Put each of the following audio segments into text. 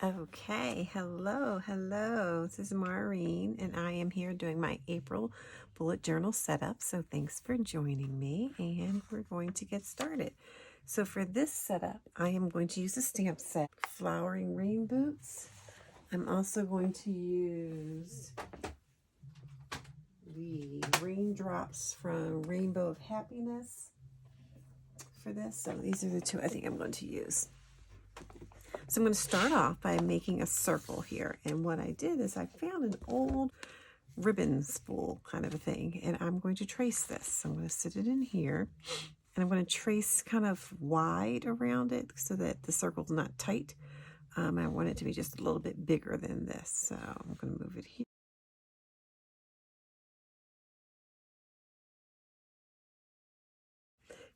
Okay, hello. This is Maureen, and I am here doing my April bullet journal setup. So thanks for joining me, and we're going to get started. So for this setup, I am going to use a stamp set, Flowering Rain Boots. I'm also going to use the Raindrops from Rainbow of Happiness for this. So these are the two I think I'm going to use. So I'm going to start off by making a circle here. And what I did is I found an old ribbon spool kind of a thing. And I'm going to trace this. So I'm going to sit it in here. And I'm going to trace kind of wide around it so that the circle's not tight. I want it to be just a little bit bigger than this. So I'm going to move it here.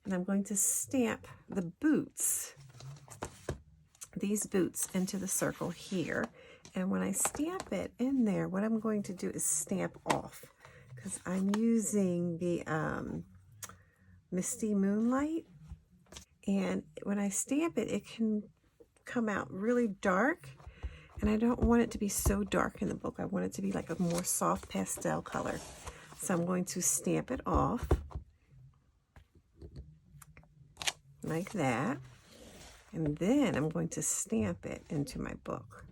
And I'm going to stamp the boots, these boots, into the circle here. And when I stamp it in there, what I'm going to do is stamp off, because I'm using the Misty Moonlight. And when I stamp it, it can come out really dark. And I don't want it to be so dark in the book. I want it to be like a more soft pastel color. So I'm going to stamp it off like that. And then I'm going to stamp it into my book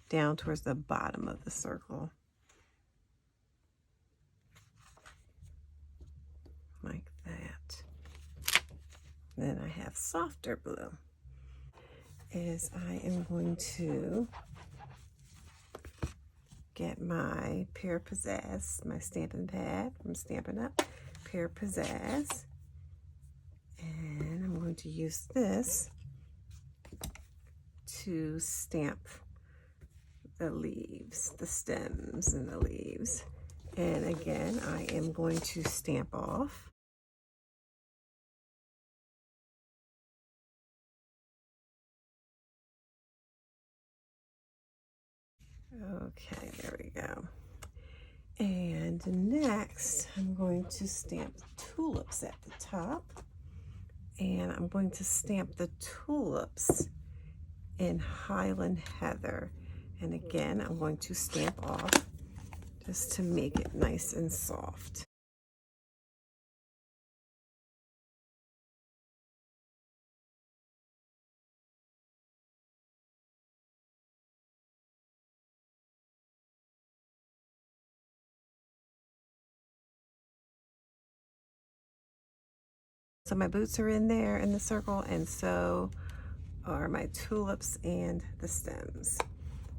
down towards the bottom of the circle. Like that. Then I have softer blue. Is I am going to get my Pear Pizzazz, my stamping pad from Stampin Up, Pear Pizzazz, and I'm going to use this to stamp the leaves, the stems and the leaves. And again, I am going to stamp off. Okay, there we go. And next, I'm going to stamp tulips at the top. And I'm going to stamp the tulips in Highland Heather. And again, I'm going to stamp off just to make it nice and soft. So my boots are in there in the circle, and so are my tulips and the stems.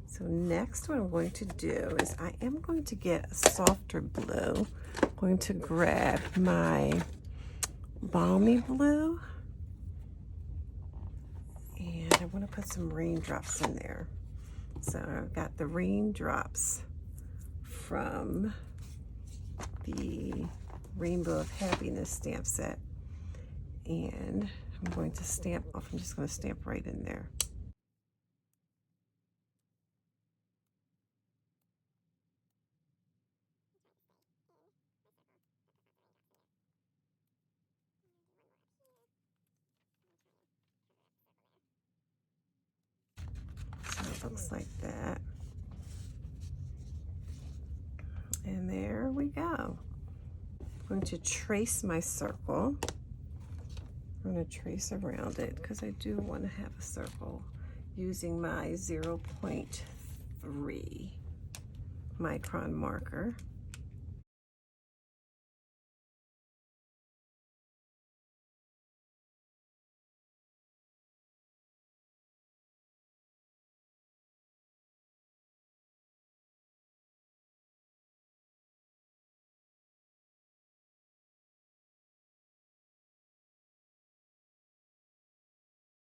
So next what I'm going to do is I am going to get a softer blue. I'm going to grab my balmy blue, and I want to put some raindrops in there. So I've got the raindrops from the Rainbow of Happiness stamp set, and I'm going to stamp off. I'm just going to stamp right in there. So it looks like that. And there we go. I'm going to trace my circle. I'm going to trace around it because I do want to have a circle using my 0.3 micron marker.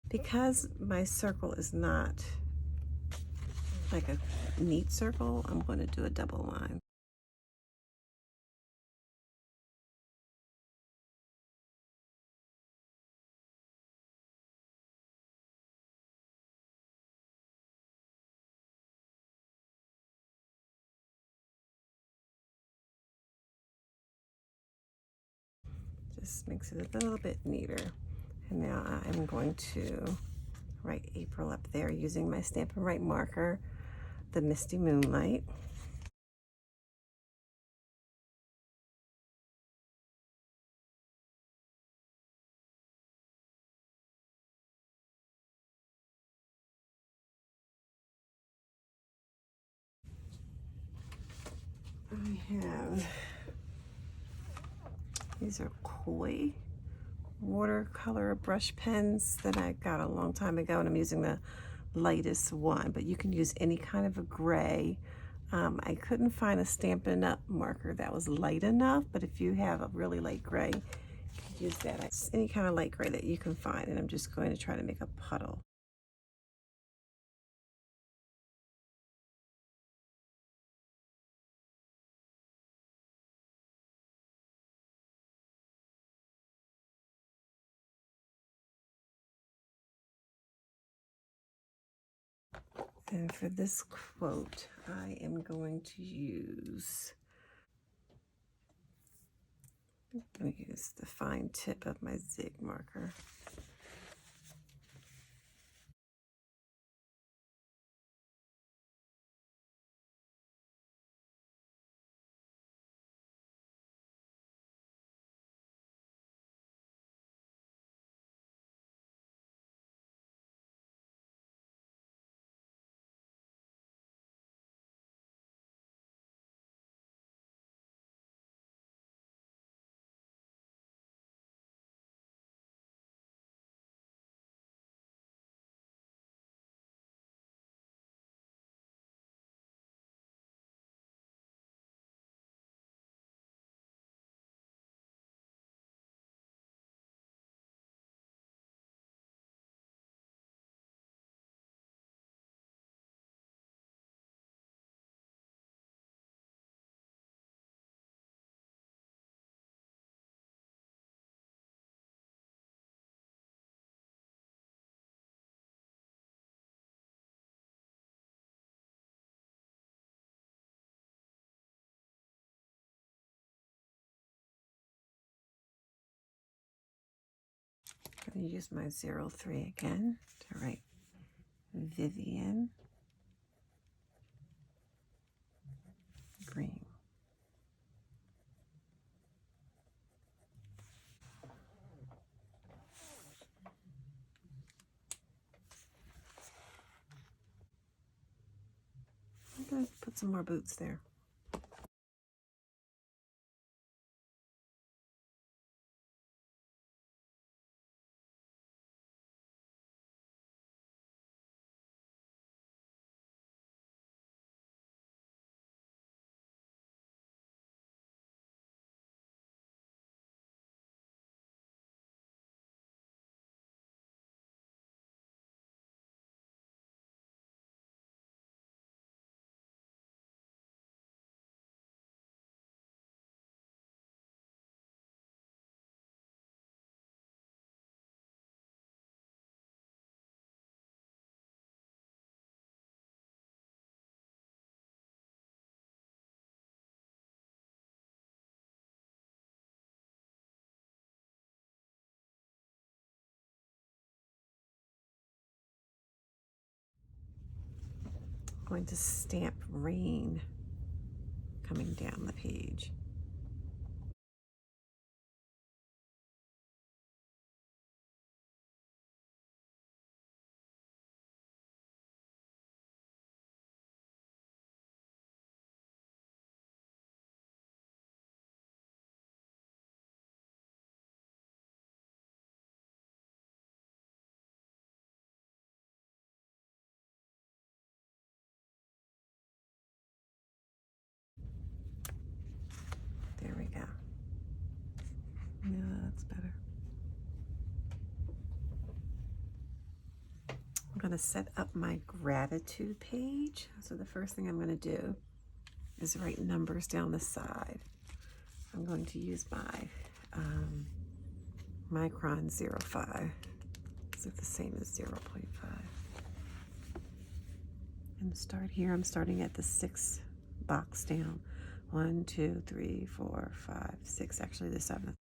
Because my circle is not like a neat circle, I'm going to do a double line. Just makes it a little bit neater. And now I'm going to write April up there using my Stampin' Up marker, the Misty Moonlight. I have, these are Koi watercolor brush pens that I got a long time ago, and I'm using the lightest one, but you can use any kind of a gray. I couldn't find a Stampin' Up marker that was light enough, but if you have a really light gray, you can use that. It's any kind of light gray that you can find, and I'm just going to try to make a puddle. And for this quote, I am going to use, the fine tip of my zig marker. I'm going to use my 03 again to write Vivian Green. I'm going to put some more boots there. I'm going to stamp rain coming down the page. There we go. Yeah, that's better. I'm going to set up my gratitude page. So the first thing I'm going to do is write numbers down the side. I'm going to use my Micron 05. Is it the same as 0.5? And start here. I'm starting at the 6th box down. 1, 2, 3, 4, 5, 6. Actually, the 7th.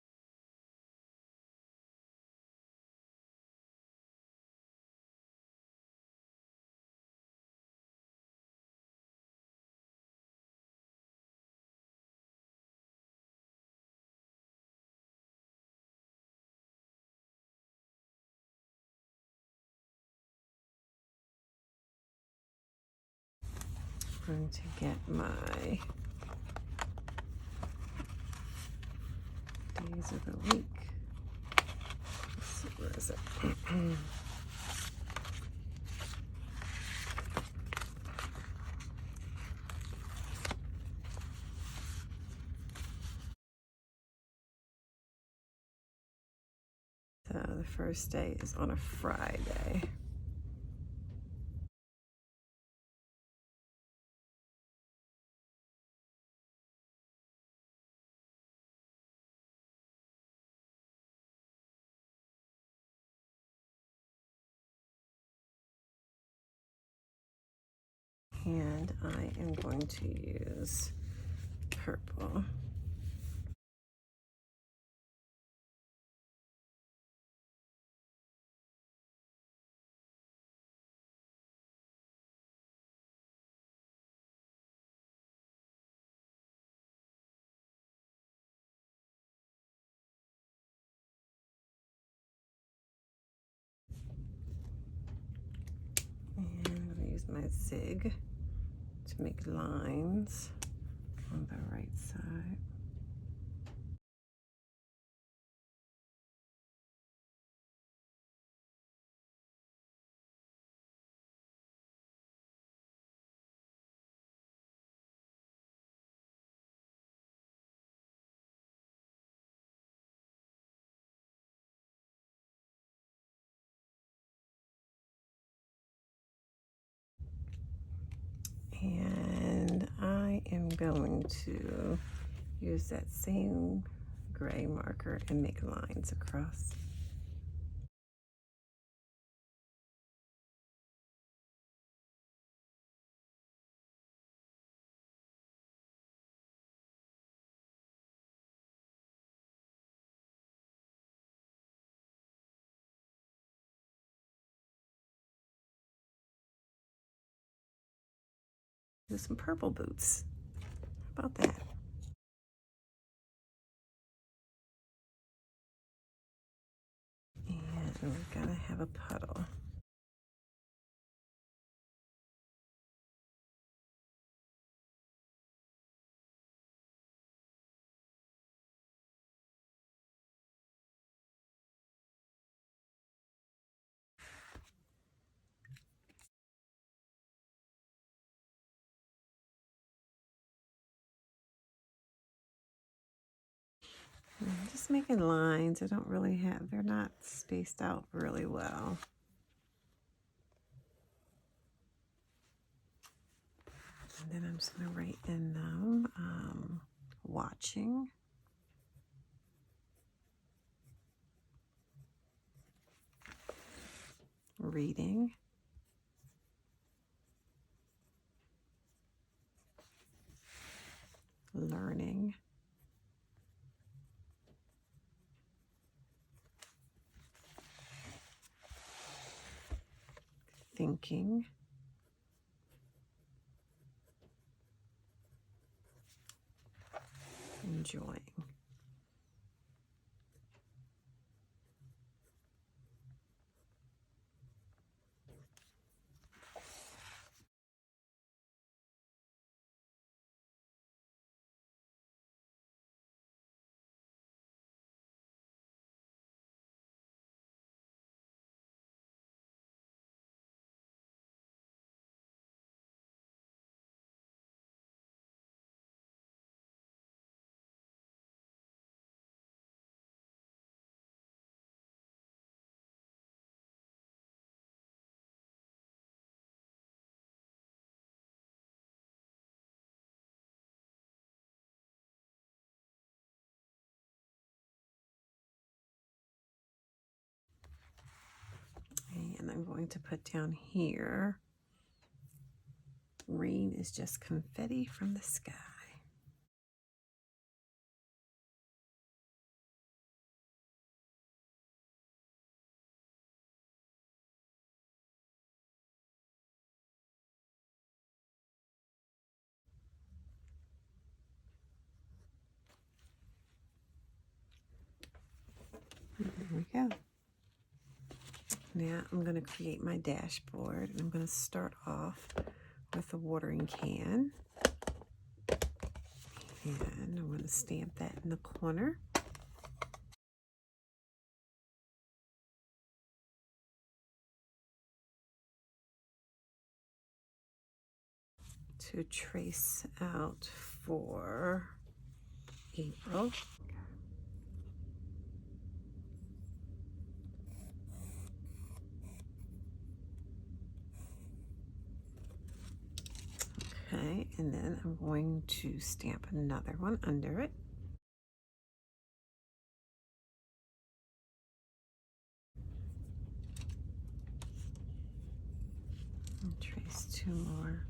going to get my days of the week. Let's see, where is it? So the first day is on a Friday. And I am going to use purple. And I'm going to use my zig to make lines on the right side. And I am going to use that same gray marker and make lines across. Do some purple boots. How about that? And we've got to have a puddle. I'm just making lines. I don't really have, they're not spaced out really well. And then I'm just going to write in them, watching, reading, learning, thinking, enjoying. And I'm going to put down here, rain is just confetti from the sky. There we go. Now I'm going to create my dashboard, and I'm going to start off with a watering can. And I'm going to stamp that in the corner. To trace out for April. Okay, and then I'm going to stamp another one under it. And trace two more.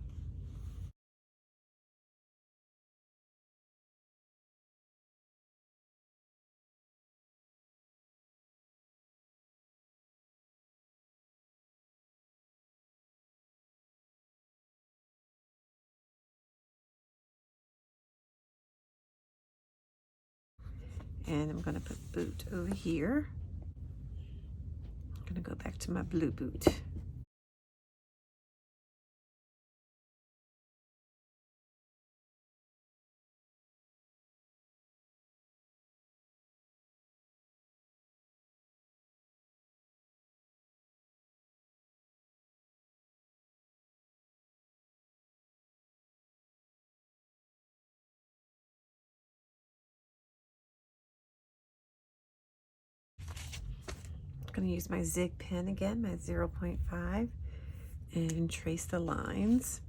And I'm going to put boot over here. I'm going to go back to my blue boot. I'm going to use my Zig pen again, my 0.5, and trace the lines.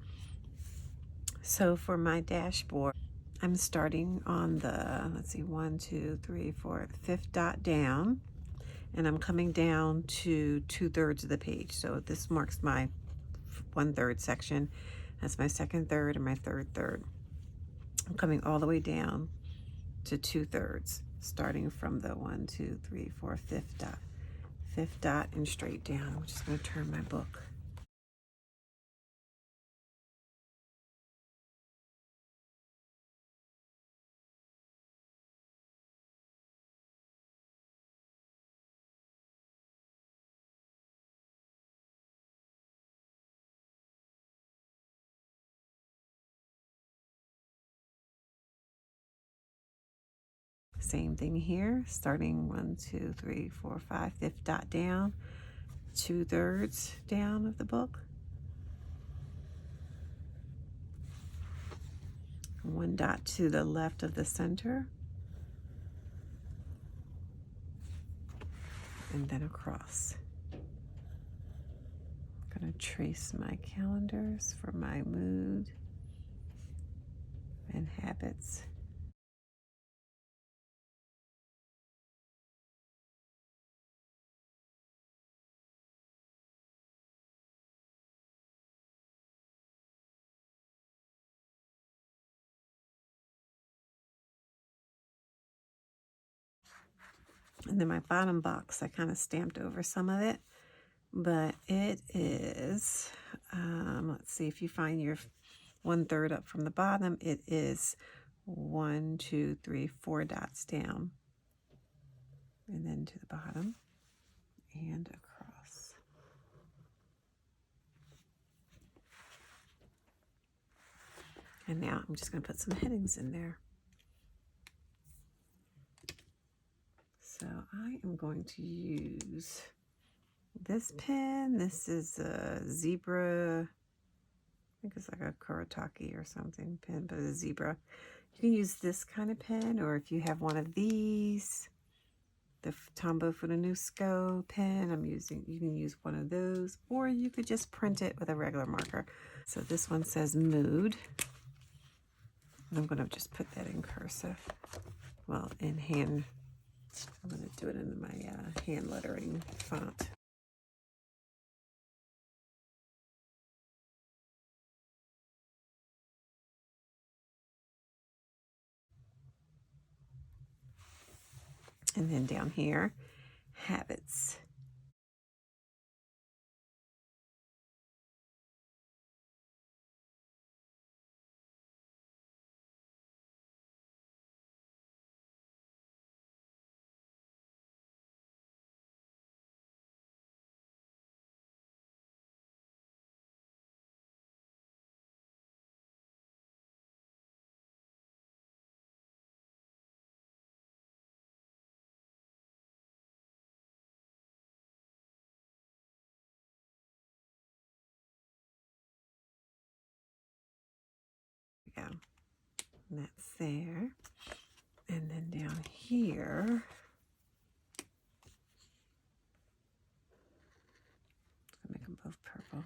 So for my dashboard, I'm starting on the, let's see, 1, 2, 3, 4, the fifth dot down, and I'm coming down to 2/3 of the page. So this marks my 1/3 section. That's my second third and my third third. I'm coming all the way down to 2/3, starting from the 1, 2, 3, 4, fifth dot. Fifth dot and straight down. I'm just going to turn my book. Same thing here, starting 1, 2, 3, 4, 5, fifth dot down, 2/3 down of the book. 1 dot to the left of the center, and then across. I'm going to trace my calendars for my mood and habits. And then my bottom box, I kind of stamped over some of it, but it is, let's see, if you find your 1/3 up from the bottom, it is 1, 2, 3, 4 dots down, and then to the bottom and across. And now I'm just going to put some headings in there. So I am going to use this pen. This is a zebra, I think it's like a Kuretake or something pen, but a zebra. You can use this kind of pen, or if you have one of these, the Tombow Fudanusco pen, you can use one of those, or you could just print it with a regular marker. So this one says mood. And I'm going to just put that in cursive. Well, in hand. I'm going to do it in my hand lettering font. And then down here, habits. go. And that's there. And then down here, I'll make them both purple.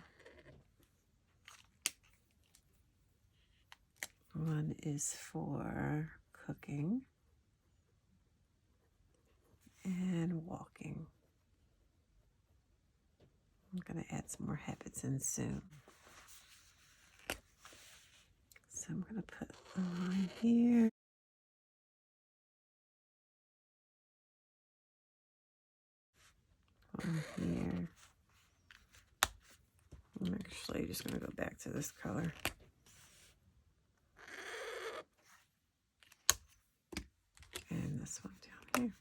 One is for cooking and walking. I'm going to add some more habits in soon. So I'm going to put a line here. One here. I'm actually just going to go back to this color. And this one down here.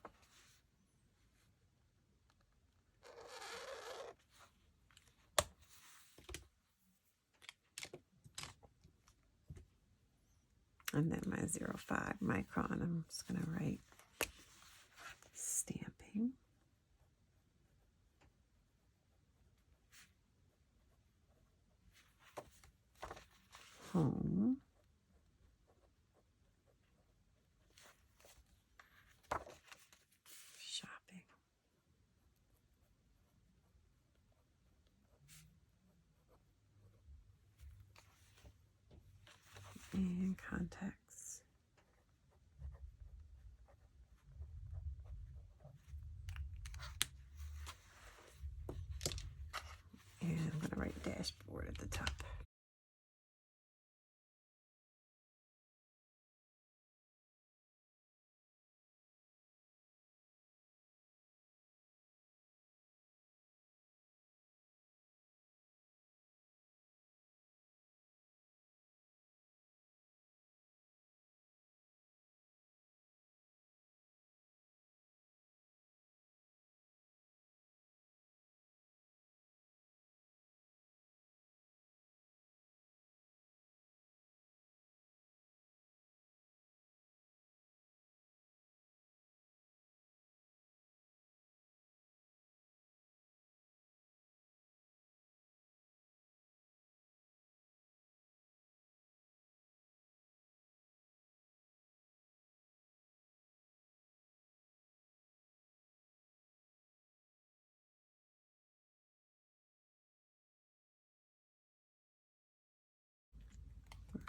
And then my 0.5 micron, I'm just going to write stamping. Home. Shopping. And contacts. And I'm going to write dashboard at the top.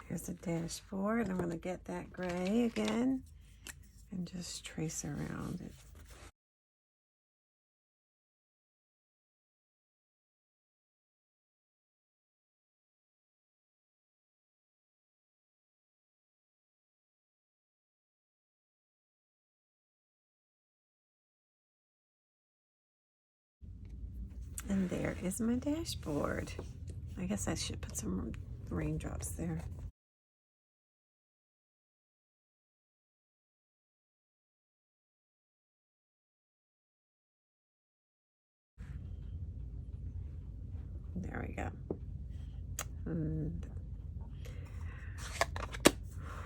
Here's the dashboard. I'm going to get that gray again and just trace around it. And there is my dashboard. I guess I should put some raindrops there. There we go. And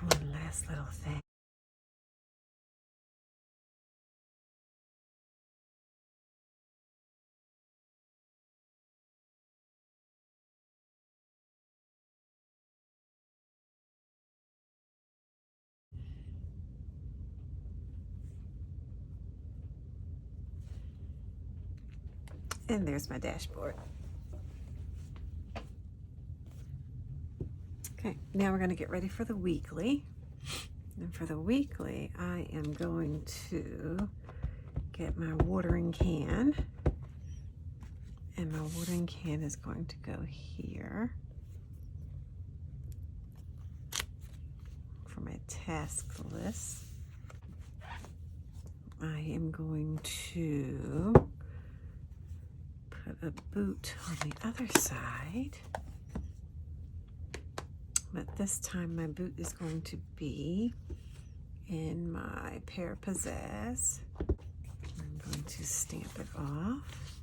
one last little thing. And there's my dashboard. Okay, now we're going to get ready for the weekly. And for the weekly, I am going to get my watering can. And my watering can is going to go here for my task list. I am going to put a boot on the other side. But this time my boot is going to be in my Pear Pizzazz. I'm going to stamp it off.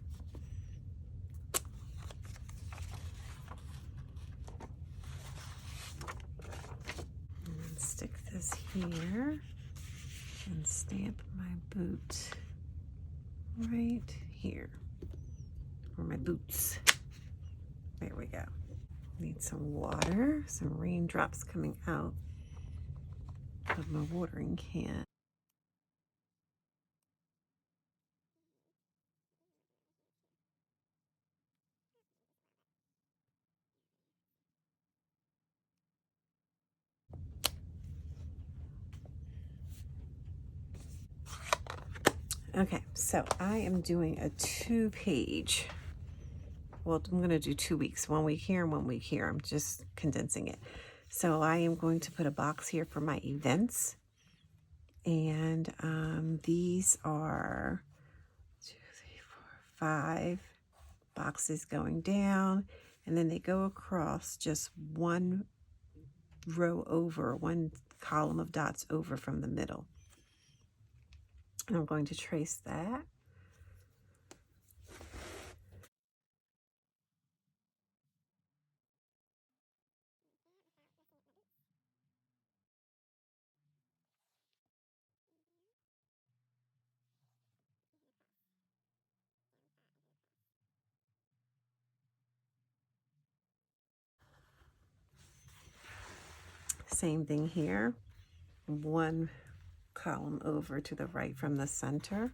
And then stick this here and stamp my boot right here. Or my boots. There we go. Need some water, some raindrops coming out of my watering can. Okay, so I am doing a 2-page. Well, I'm going to do 2 weeks, 1 week here and 1 week here. I'm just condensing it. So I am going to put a box here for my events. And these are 2, 3, 4, 5 boxes going down. And then they go across just one row over, one column of dots over from the middle. And I'm going to trace that. Same thing here. One column over to the right from the center.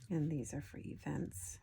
And these are for events.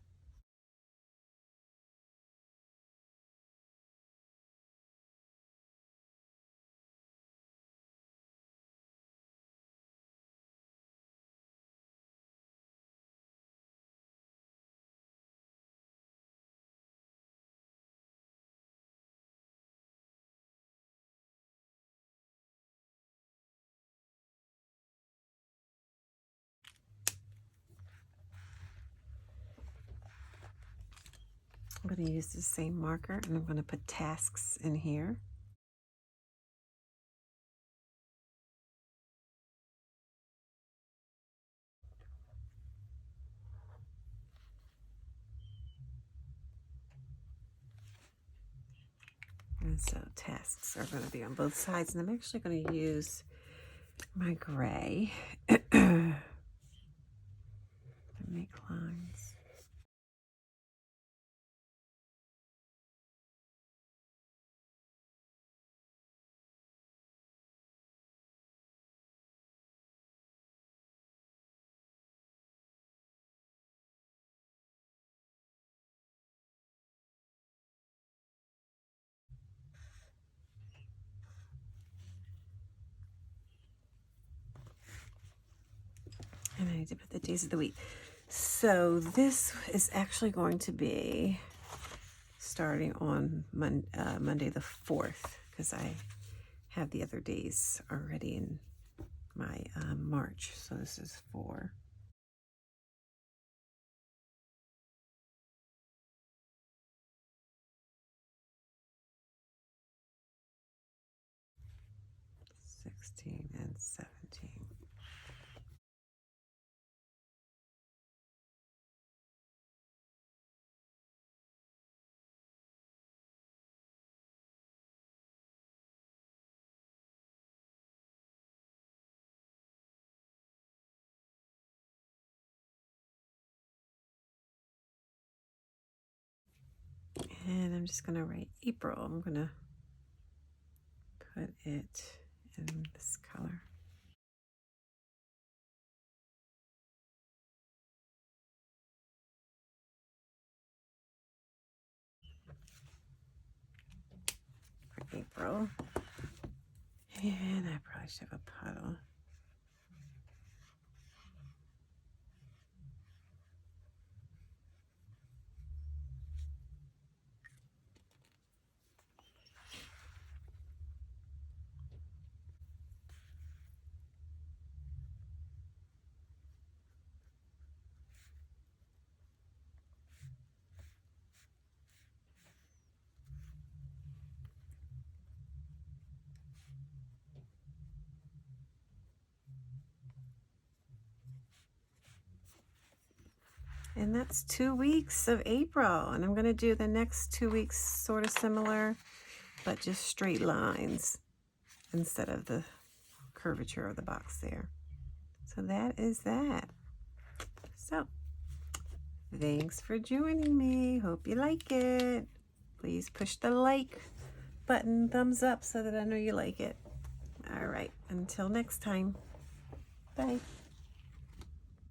I'm going to use the same marker and I'm going to put tasks in here. And so tasks are going to be on both sides. And I'm actually going to use my gray to make lines. And I need to put the days of the week. So this is actually going to be starting on Monday the 4th, because I have the other days already in my March. So this is 4. '16 and '17. And I'm just going to write April. I'm going to put it in this color. For April. And I probably should have a puddle. And that's 2 weeks of April. And I'm going to do the next 2 weeks sort of similar, but just straight lines instead of the curvature of the box there. So that is that. So thanks for joining me. Hope you like it. Please push the like button, thumbs up, so that I know you like it. All right, until next time. Bye.